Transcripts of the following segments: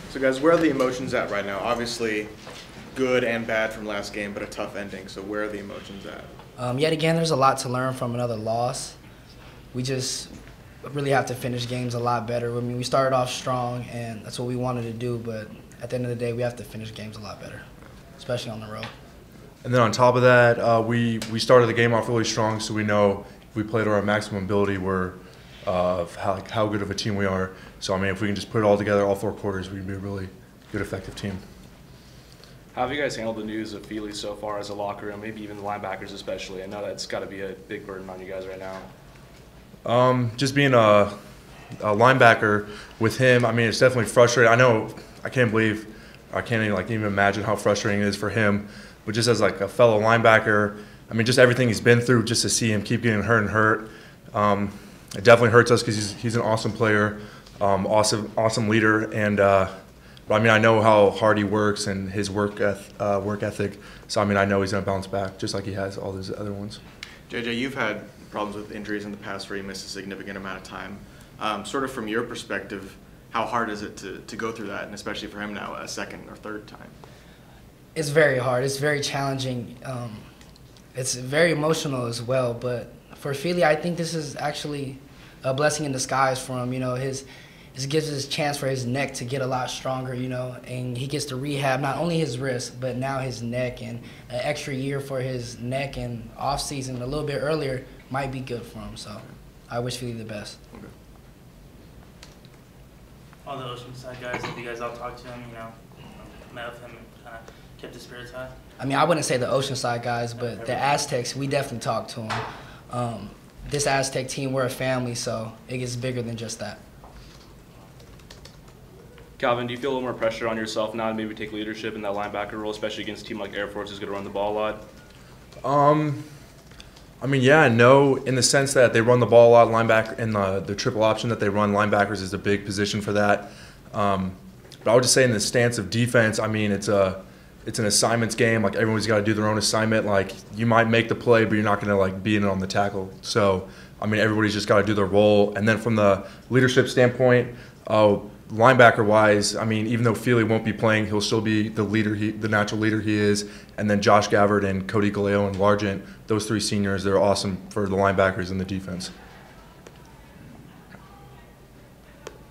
So guys, where are the emotions at right now? Obviously, good and bad from last game, but a tough ending. So where are the emotions at? Yet again, there's a lot to learn from another loss. We just really have to finish games a lot better. I mean, we started off strong, and that's what we wanted to do, but at the end of the day, we have to finish games a lot better, especially on the road. And then on top of that, we started the game off really strong, so we know if we played to our maximum ability, we're how good of a team we are. So, I mean, if we can just put it all together, all 4 quarters, we'd be a really good, effective team. How have you guys handled the news of Feely so far as a locker room, maybe even the linebackers especially? I know that's got to be a big burden on you guys right now. Just being a linebacker with him, I mean, it's definitely frustrating. I can't even imagine how frustrating it is for him. But just as like a fellow linebacker, I mean, just everything he's been through, just to see him keep getting hurt, it definitely hurts us because he's an awesome player, awesome leader, and but I mean, I know how hard he works and his work ethic. So I mean, I know he's gonna bounce back just like he has all those other ones. JJ, you've had problems with injuries in the past where you missed a significant amount of time. Sort of from your perspective, how hard is it to go through that, and especially for him now a second or third time? It's very hard. It's very challenging. It's very emotional as well. But for Feely, I think this is actually a blessing in disguise for him. You know, this gives us a chance for his neck to get a lot stronger, you know, and he gets to rehab not only his wrist, but now his neck, and an extra year for his neck and off season a little bit earlier might be good for him. So I wish Feely the best. Okay. All the Oceanside guys, have you guys all talked to him, you know, met with him and kind of kept his spirits high? I mean, I wouldn't say the Oceanside guys, but the Aztecs, we definitely talked to him. This Aztec team, we're a family, so it gets bigger than just that. Calvin, do you feel a little more pressure on yourself now to maybe take leadership in that linebacker role, especially against a team like Air Force who's going to run the ball a lot? I mean, yeah and no, in the sense that they run the ball a lot. Linebacker and the triple option that they run, linebackers is a big position for that. But I would just say in the stance of defense, I mean, it's an assignments game. Like, everyone's got to do their own assignment. Like, you might make the play, but you're not going to like be in it on the tackle. So, I mean, everybody's just got to do their role. And then from the leadership standpoint, linebacker-wise, I mean, even though Feely won't be playing, he'll still be the leader, the natural leader he is. And then Josh Gabbard and Cody Galeo and Largent, those 3 seniors, they're awesome for the linebackers and the defense.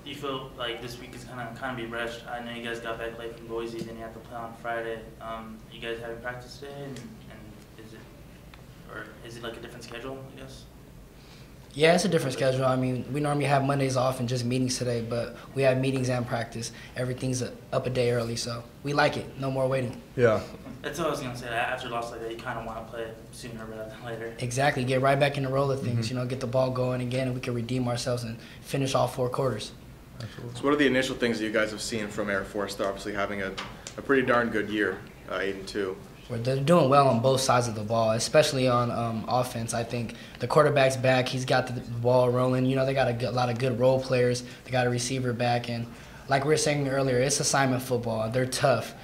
Do you feel like this week is kind of be rushed? I know you guys got back late from Boise, then you have to play on Friday. You guys having practice today, and is it like a different schedule, I guess? Yeah, it's a different schedule. I mean, we normally have Mondays off and just meetings today, but we have meetings and practice. Everything's up a day early, so we like it. No more waiting. Yeah. That's what I was going to say. After a loss like that, you kind of want to play sooner rather than later. Exactly. Get right back in the roll of things, you know, get the ball going again, and we can redeem ourselves and finish all 4 quarters. Absolutely. So what are the initial things that you guys have seen from Air Force? They're obviously having a pretty darn good year, 8-2. They're doing well on both sides of the ball, especially on offense. I think the quarterback's back. He's got the ball rolling. You know, they got a lot of good role players. They got a receiver back. And like we were saying earlier, it's assignment football. They're tough.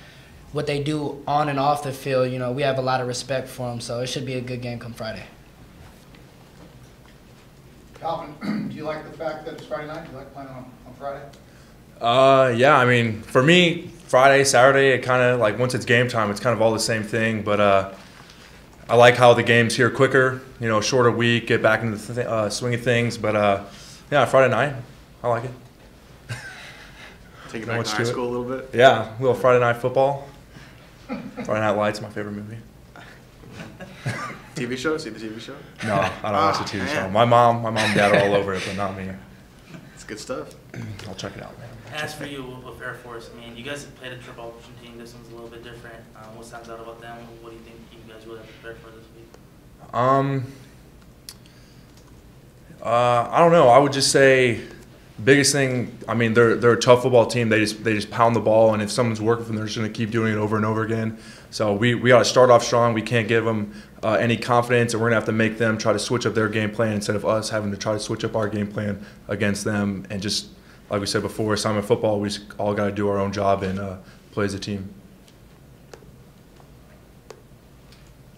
What they do on and off the field, you know, we have a lot of respect for them. So it should be a good game come Friday. Calvin, do you like the fact that it's Friday night? Do you like playing on Friday? Yeah, I mean, for me, Friday, Saturday, it kind of, like, once it's game time, it's kind of all the same thing. But I like how the game's here quicker, you know, shorter week, get back into the swing of things. But, yeah, Friday night, I like it. Take it back to high school a little bit? Yeah, a little Friday night football. Friday Night Lights, my favorite movie. TV show? See the TV show? No, I don't watch the TV show. My mom and dad are all over it, but not me. It's good stuff. I'll check it out, man. As for you with Air Force, I mean, you guys have played a triple option team. This one's a little bit different. What stands out about them? What do you think you guys really have to prepare for this week? I don't know. I would just say biggest thing, I mean, they're a tough football team. They just pound the ball, and if someone's working for them, they're just going to keep doing it over and over again. So we got to start off strong. We can't give them any confidence, and we're going to have to make them try to switch up their game plan instead of us having to try to switch up our game plan against them. And just like we said before, assignment football, we just all got to do our own job and play as a team.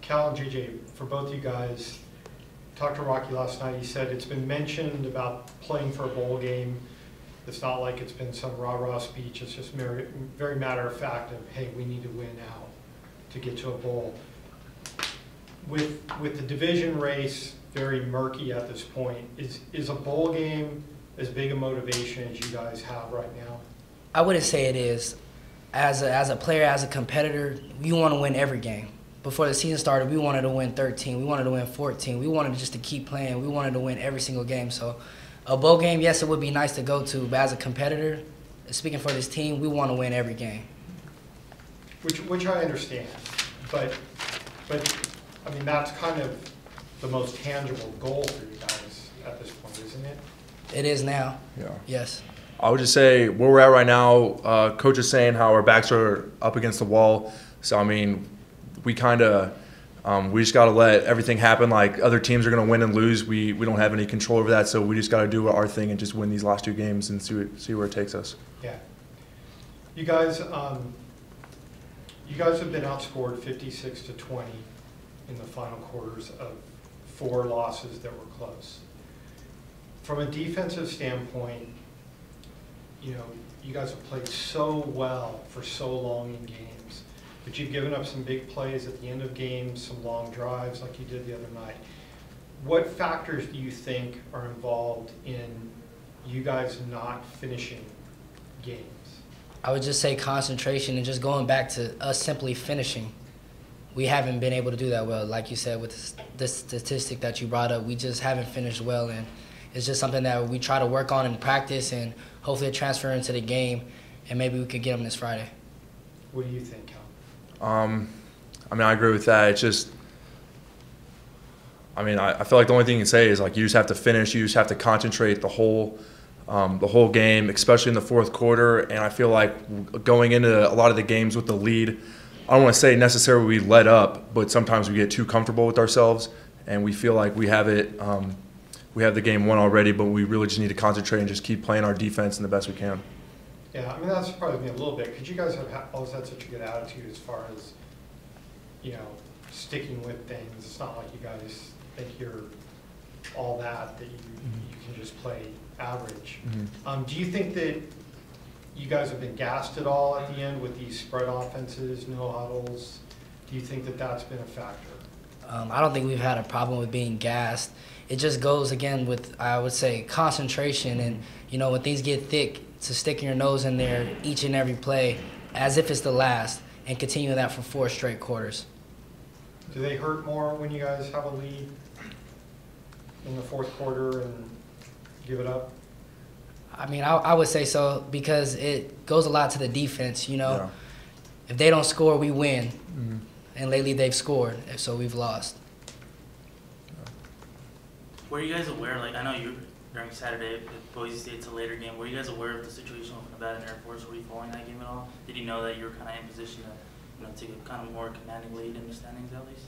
Cal and JJ, for both you guys, talked to Rocky last night. He said it's been mentioned about playing for a bowl game. It's not like it's been some rah-rah speech. It's just very, very matter of fact of, hey, we need to win now to get to a bowl. With the division race very murky at this point, is a bowl game as big a motivation as you guys have right now? I wouldn't say it is. As a player, as a competitor, you want to win every game. Before the season started, we wanted to win 13. We wanted to win 14. We wanted just to keep playing. We wanted to win every single game. So a bowl game, yes, it would be nice to go to, but as a competitor, speaking for this team, we want to win every game. Which I understand, but I mean, that's kind of the most tangible goal for you guys at this point, isn't it? It is now. Yeah. Yes. I would just say where we're at right now, Coach is saying how our backs are up against the wall. So, I mean, we kind of we just got to let everything happen. Like, other teams are going to win and lose. We don't have any control over that, so we just got to do our thing and just win these last 2 games and see where it takes us. Yeah. You guys have been outscored 56-20 in the final quarters of 4 losses that were close. From a defensive standpoint, you know, you guys have played so well for so long in games, but you've given up some big plays at the end of games, some long drives like you did the other night. What factors do you think are involved in you guys not finishing games? I would just say concentration and just going back to us simply finishing. We haven't been able to do that well. Like you said, with the statistic that you brought up, we just haven't finished well, and it's just something that we try to work on in practice and hopefully transfer into the game, and maybe we could get them this Friday. What do you think, Calvin? I mean, I agree with that. It's just, I mean, I feel like the only thing you can say is, like, you just have to finish. You just have to concentrate the whole game, especially in the fourth quarter. And I feel like going into a lot of the games with the lead, I don't want to say necessarily we let up, but sometimes we get too comfortable with ourselves, and we feel like we have it. We have the game won already, but we really just need to concentrate and just keep playing our defense in the best we can. Yeah, I mean, that's surprised me a little bit, because you guys have always had such a good attitude as far as, you know, sticking with things. It's not like you guys think you're all that you can just play average. Mm-hmm. Do you think that you guys have been gassed at all at the end with these spread offenses, no huddles? Do you think that that's been a factor? I don't think we've had a problem with being gassed. It just goes, again, with, I would say, concentration. And, you know, when things get thick, to sticking your nose in there each and every play as if it's the last, and continue that for 4 straight quarters. Do they hurt more when you guys have a lead in the fourth quarter and give it up? I mean, I would say so, because it goes a lot to the defense, you know. Yeah. If they don't score, we win. Mm-hmm. And lately they've scored, so we've lost. Were you guys aware, like, I know you during Saturday with Boise State, it's a later game, were you guys aware of the situation with Nevada and Air Force? Were you following that game at all? Did you know that you were kind of in position to, you know, take a kind of more commanding lead in the standings at least?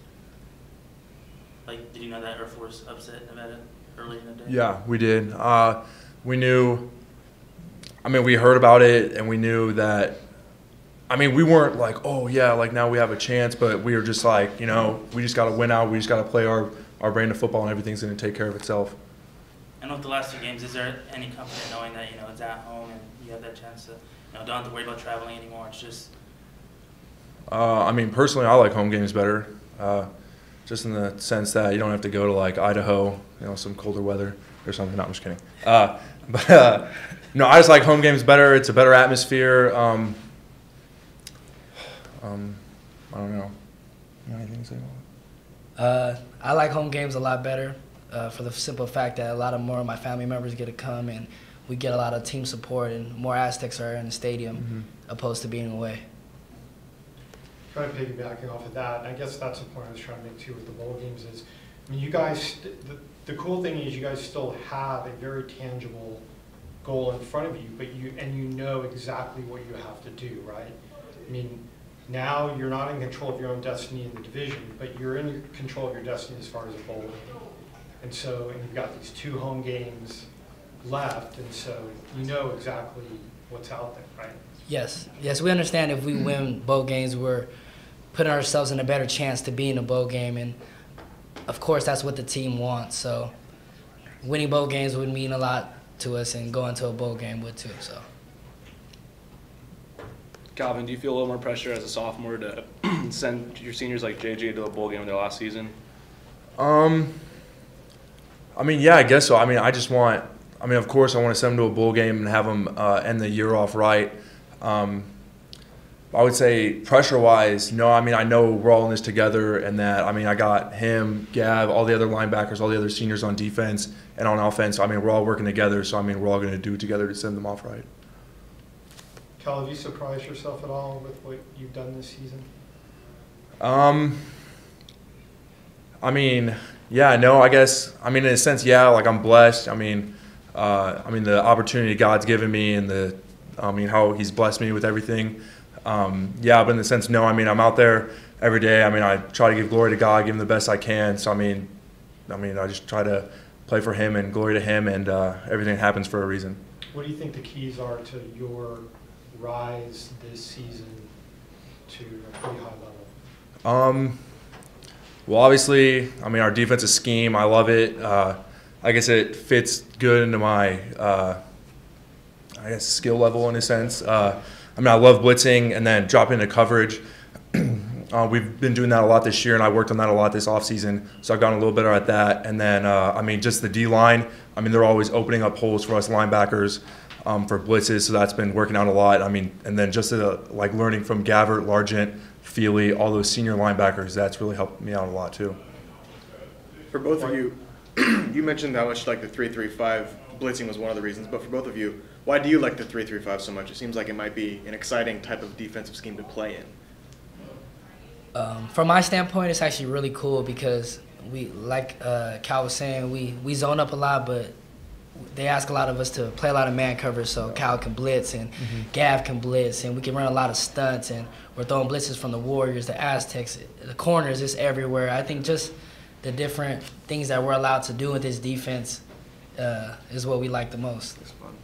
Like, did you know that Air Force upset Nevada early in the day? Yeah, we did. We knew, I mean, we heard about it, and we knew that, I mean, we weren't like, oh, yeah, like, now we have a chance, but we were just like, you know, we just got to win out. We just got to play our brand of football, and everything's going to take care of itself. And with the last 2 games, is there any comfort in knowing that, you know, it's at home and you have that chance to, you know, don't have to worry about traveling anymore? It's just... I mean, personally, I like home games better, just in the sense that you don't have to go to, like, Idaho, you know, some colder weather or something. No, I'm just kidding. No, I just like home games better. It's a better atmosphere. I don't know. You have anything to say about it? I like home games a lot better for the simple fact that a lot more of my family members get to come, and we get a lot of team support, and more Aztecs are in the stadium opposed to being away. Kind of piggybacking off of that, I guess that's the point I was trying to make too with the bowl games is, I mean, you guys, the cool thing is you guys still have a very tangible goal in front of you, but you know exactly what you have to do, right? I mean, now you're not in control of your own destiny in the division, but you're in control of your destiny as far as a bowl game. And so, and you've got these 2 home games left, and so you know exactly what's out there, right? Yes, we understand if we win bowl games, we're putting ourselves in a better chance to be in a bowl game, and of course that's what the team wants. So winning bowl games would mean a lot to us and go into a bowl game with too. So. Calvin, do you feel a little more pressure as a sophomore to send your seniors like JJ to a bowl game in their last season? I mean, yeah, I guess so. I mean, of course, I want to send them to a bowl game and have them end the year off right. I would say pressure-wise, no. I mean, I know we're all in this together, and that, I mean, I got him, Gav, all the other linebackers, all the other seniors on defense and on offense. I mean, we're all working together, so I mean, we're all going to do it together to send them off right. Cal, have you surprised yourself at all with what you've done this season? I mean, yeah, no, I guess. I mean, in a sense, yeah. Like, I'm blessed. I mean, the opportunity God's given me, and how He's blessed me with everything. Yeah, but in the sense, no. I mean, I'm out there every day. I mean, I try to give glory to God, give Him the best I can. So, I mean, I just try to play for Him and glory to Him, and everything happens for a reason. What do you think the keys are to your rise this season to a pretty high level? Well, obviously, I mean, our defensive scheme, I love it. I guess it fits good into my, skill level in a sense. I mean, I love blitzing and then dropping into coverage. We've been doing that a lot this year, and I worked on that a lot this offseason, so I've gotten a little better at that. And then, I mean, just the D-line, I mean, they're always opening up holes for us linebackers for blitzes, so that's been working out a lot. I mean, and then just like learning from Gabbert, Largent, Feely, all those senior linebackers, that's really helped me out a lot too. For both of you, you mentioned how much like the 3-3-5 blitzing was one of the reasons, but for both of you, why do you like the 3-3-5 so much? It seems like it might be an exciting type of defensive scheme to play in. From my standpoint, it's actually really cool because we, like Cal was saying, we zone up a lot, but they ask a lot of us to play a lot of man coverage, so Cal can blitz and Gav can blitz, and we can run a lot of stunts, and we're throwing blitzes from the Warriors, the Aztecs, the corners, just everywhere. I think just the different things that we're allowed to do with this defense is what we like the most. It's fun.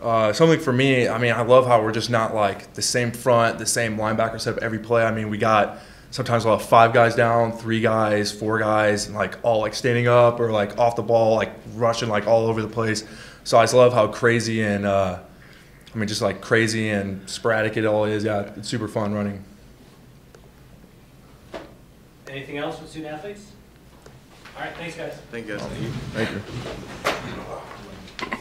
Yeah. Something for me, I mean, I love how we're just not like the same front, the same linebacker set up every play. I mean, we got sometimes we'll have 5 guys down, 3 guys, 4 guys, and like all like standing up or like off the ball, like rushing like all over the place. So I just love how crazy and just like crazy and sporadic it all is. Yeah, it's super fun running. Anything else with student athletes? All right, thanks guys. Thank you guys. Thank you.